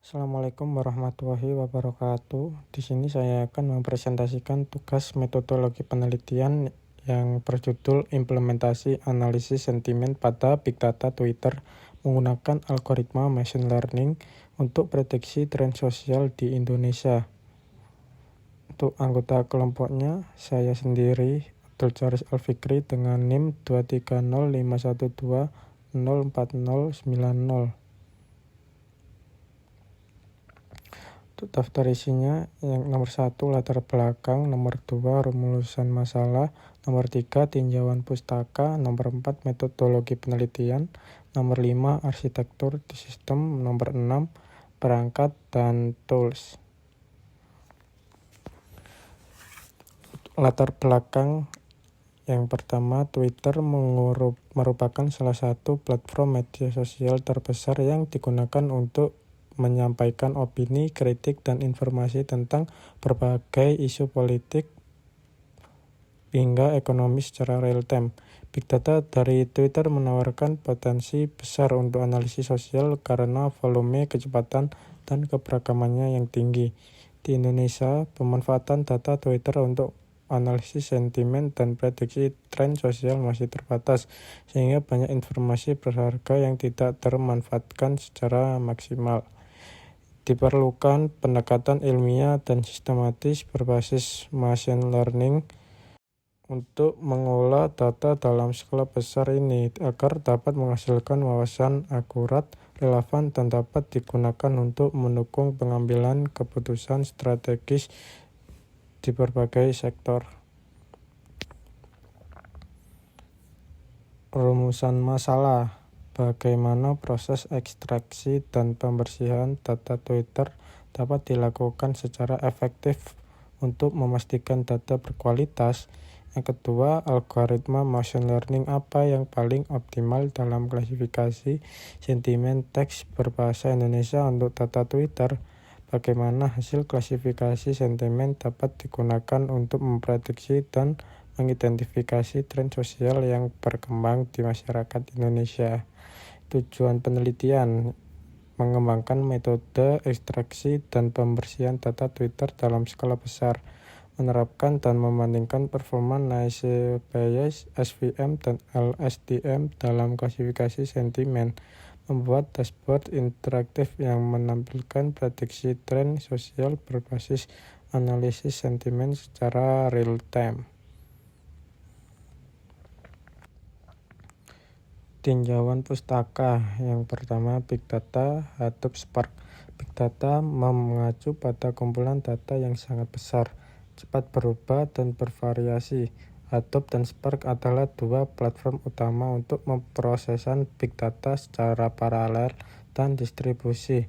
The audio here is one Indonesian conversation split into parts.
Assalamualaikum warahmatullahi wabarakatuh. Di sini saya akan mempresentasikan tugas metodologi penelitian yang berjudul Implementasi Analisis Sentimen pada Big Data Twitter menggunakan algoritma machine learning untuk prediksi tren sosial di Indonesia. Untuk anggota kelompoknya, saya sendiri, Abdul Charis Alfikri dengan NIM 23051204090. Untuk daftar isinya, yang nomor 1 latar belakang, nomor 2 rumusan masalah, nomor 3 tinjauan pustaka, nomor 4 metodologi penelitian, nomor 5 arsitektur di sistem, nomor 6 perangkat dan tools. Latar belakang yang pertama, Twitter merupakan salah satu platform media sosial terbesar yang digunakan untuk menyampaikan opini, kritik, dan informasi tentang berbagai isu politik hingga ekonomi secara real time. Big data dari Twitter menawarkan potensi besar untuk analisis sosial karena volume, kecepatan, dan keberagamannya yang tinggi. Di Indonesia, pemanfaatan data Twitter untuk analisis sentimen dan prediksi tren sosial masih terbatas, sehingga banyak informasi berharga yang tidak termanfaatkan secara maksimal. Diperlukan pendekatan ilmiah dan sistematis berbasis machine learning untuk mengolah data dalam skala besar ini agar dapat menghasilkan wawasan akurat, relevan, dan dapat digunakan untuk mendukung pengambilan keputusan strategis di berbagai sektor. Rumusan masalah: bagaimana proses ekstraksi dan pembersihan data Twitter dapat dilakukan secara efektif untuk memastikan data berkualitas. Yang kedua, algoritma machine learning apa yang paling optimal dalam klasifikasi sentimen teks berbahasa Indonesia untuk data Twitter. Bagaimana hasil klasifikasi sentimen dapat digunakan untuk memprediksi dan mengidentifikasi tren sosial yang berkembang di masyarakat Indonesia. Tujuan penelitian: mengembangkan metode ekstraksi dan pembersihan data Twitter dalam skala besar, menerapkan dan membandingkan performa Naive Bayes, SVM, dan LSTM dalam klasifikasi sentimen, membuat dashboard interaktif yang menampilkan prediksi tren sosial berbasis analisis sentimen secara real time. Tinjauan pustaka. Yang pertama, Big Data, Hadoop Spark. Big Data mengacu pada kumpulan data yang sangat besar, cepat berubah, dan bervariasi. Hadoop dan Spark adalah dua platform utama untuk memprosesan Big Data secara paralel dan distribusi,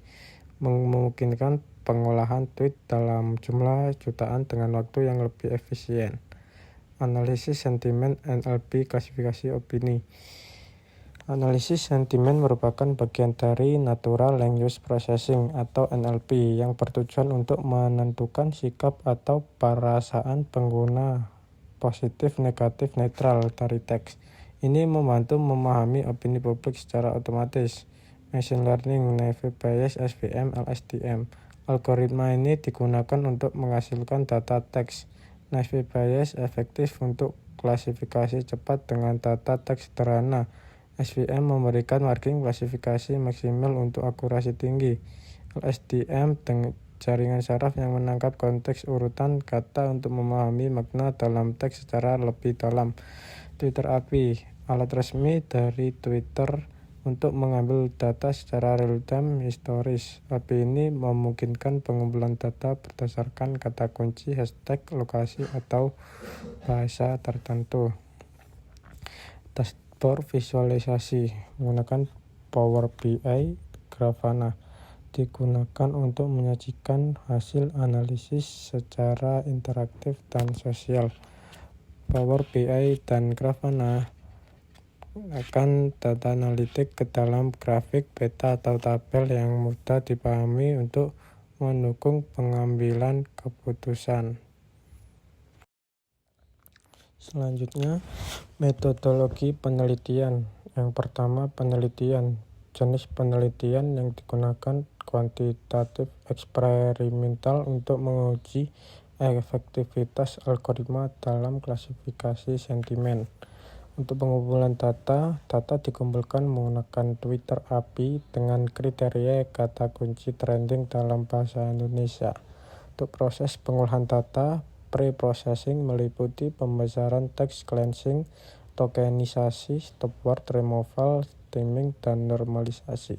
memungkinkan pengolahan tweet dalam jumlah jutaan dengan waktu yang lebih efisien. Analisis sentimen NLP, klasifikasi opini. Analisis sentimen merupakan bagian dari Natural Language Processing atau NLP yang bertujuan untuk menentukan sikap atau perasaan pengguna positif, negatif, netral dari teks. Ini membantu memahami opini publik secara otomatis. Machine Learning, Naive Bayes, SVM, LSTM. Algoritma ini digunakan untuk menghasilkan data teks. Naive Bayes efektif untuk klasifikasi cepat dengan data teks sederhana. SVM memberikan margin klasifikasi maksimal untuk akurasi tinggi. LSTM dengan jaringan saraf yang menangkap konteks urutan kata untuk memahami makna dalam teks secara lebih dalam. Twitter API, alat resmi dari Twitter untuk mengambil data secara real-time historis. API ini memungkinkan pengumpulan data berdasarkan kata kunci, hashtag, lokasi, atau bahasa tertentu. Dashboard visualisasi menggunakan Power BI. Grafana digunakan untuk menyajikan hasil analisis secara interaktif dan sosial. Power BI dan Grafana akan data analitik ke dalam grafik, peta, atau tabel yang mudah dipahami untuk mendukung pengambilan keputusan. Selanjutnya, metodologi penelitian. Yang pertama, penelitian. Jenis penelitian yang digunakan kuantitatif eksperimental untuk menguji efektivitas algoritma dalam klasifikasi sentimen. Untuk pengumpulan data dikumpulkan menggunakan Twitter API dengan kriteria kata kunci trending dalam bahasa Indonesia. Untuk proses pengolahan data, pre-processing meliputi pembesaran teks, cleansing, tokenisasi, stop word removal, stemming, dan normalisasi.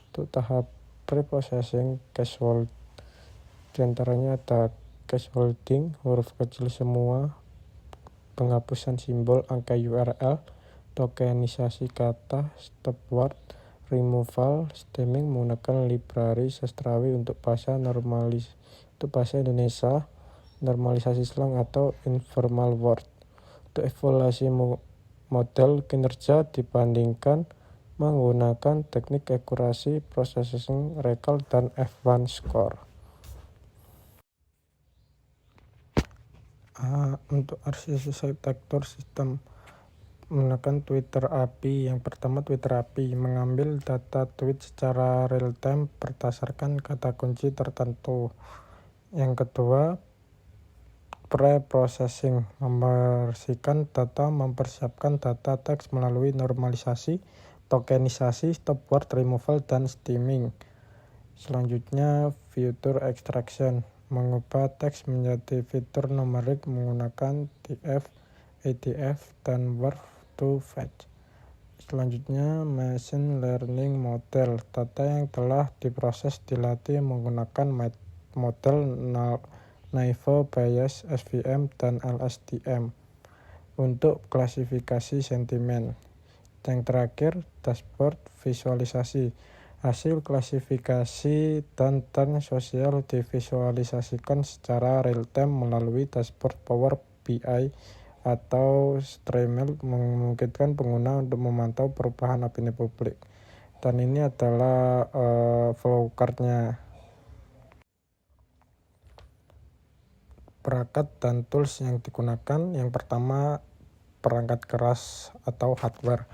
Untuk tahap pre-processing, cache diantaranya ada cache holding, huruf kecil semua, penghapusan simbol, angka URL, tokenisasi kata, stop word, removal, stemming menggunakan library sastrawi untuk bahasa Indonesia, normalisasi slang atau informal word. Untuk evaluasi model kinerja dibandingkan menggunakan teknik akurasi, processing, recall, dan F1 score. Untuk arsitektur sistem menggunakan Twitter API. Yang pertama, Twitter API mengambil data tweet secara real time berdasarkan kata kunci tertentu. Yang kedua, pre-processing membersihkan data, mempersiapkan data teks melalui normalisasi, tokenisasi, stop word removal, dan stemming. Selanjutnya, feature extraction mengubah teks menjadi fitur numerik menggunakan df, adf, dan word to fetch. Selanjutnya, machine learning model. Data yang telah diproses dilatih menggunakan model Naive Bayes, SVM, dan LSTM untuk klasifikasi sentimen. Yang terakhir, dashboard visualisasi. Hasil klasifikasi dan tren sosial divisualisasikan secara real time melalui dashboard Power BI atau Streamlit, memungkinkan pengguna untuk memantau perubahan opini publik. Dan ini adalah flowchartnya. Perangkat dan tools yang digunakan. Yang pertama, perangkat keras atau hardware.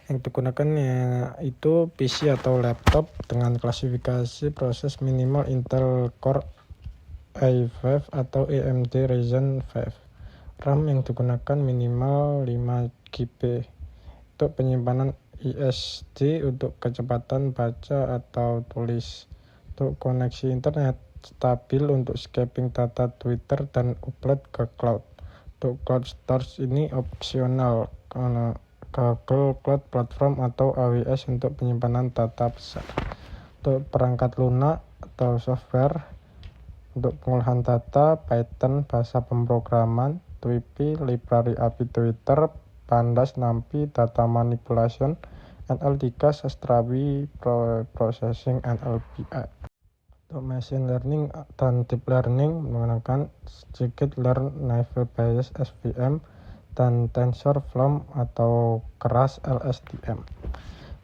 Yang digunakan yaitu PC atau laptop dengan klasifikasi proses minimal Intel Core i5 atau AMD Ryzen 5. RAM yang digunakan minimal 5GB. Untuk penyimpanan SSD untuk kecepatan baca atau tulis. Untuk koneksi internet stabil untuk scraping data Twitter dan upload ke cloud. Untuk cloud storage ini opsional karena Google Cloud Platform atau AWS untuk penyimpanan data besar. Untuk perangkat lunak atau software untuk pengolahan data, Python bahasa pemrograman, Twipi, library API Twitter, Pandas, NumPy, data manipulation, NL3, sastrawi, processing, NLPI. Untuk machine learning dan deep learning menggunakan scikit-learn, Naive Bayes, SVM, dan TensorFlow atau keras, LSTM.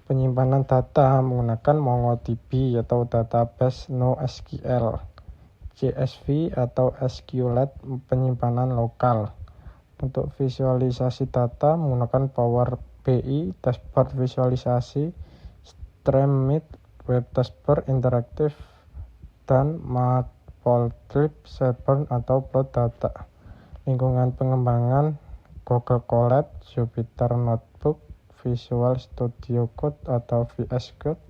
Penyimpanan data menggunakan MongoDB atau database NoSQL, CSV atau SQLite penyimpanan lokal. Untuk visualisasi data menggunakan Power BI, dashboard visualisasi, Streamlit, web dashboard interaktif, dan Matplotlib, Seaborn atau Plot Data. Lingkungan pengembangan Google Colab, Jupyter Notebook, Visual Studio Code atau VS Code.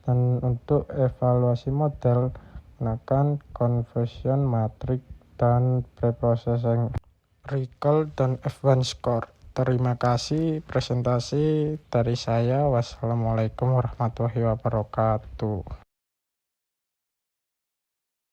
Dan untuk evaluasi model menggunakan conversion matrix dan preprocessing, recall, dan F1 score. Terima kasih presentasi dari saya. Wassalamualaikum warahmatullahi wabarakatuh.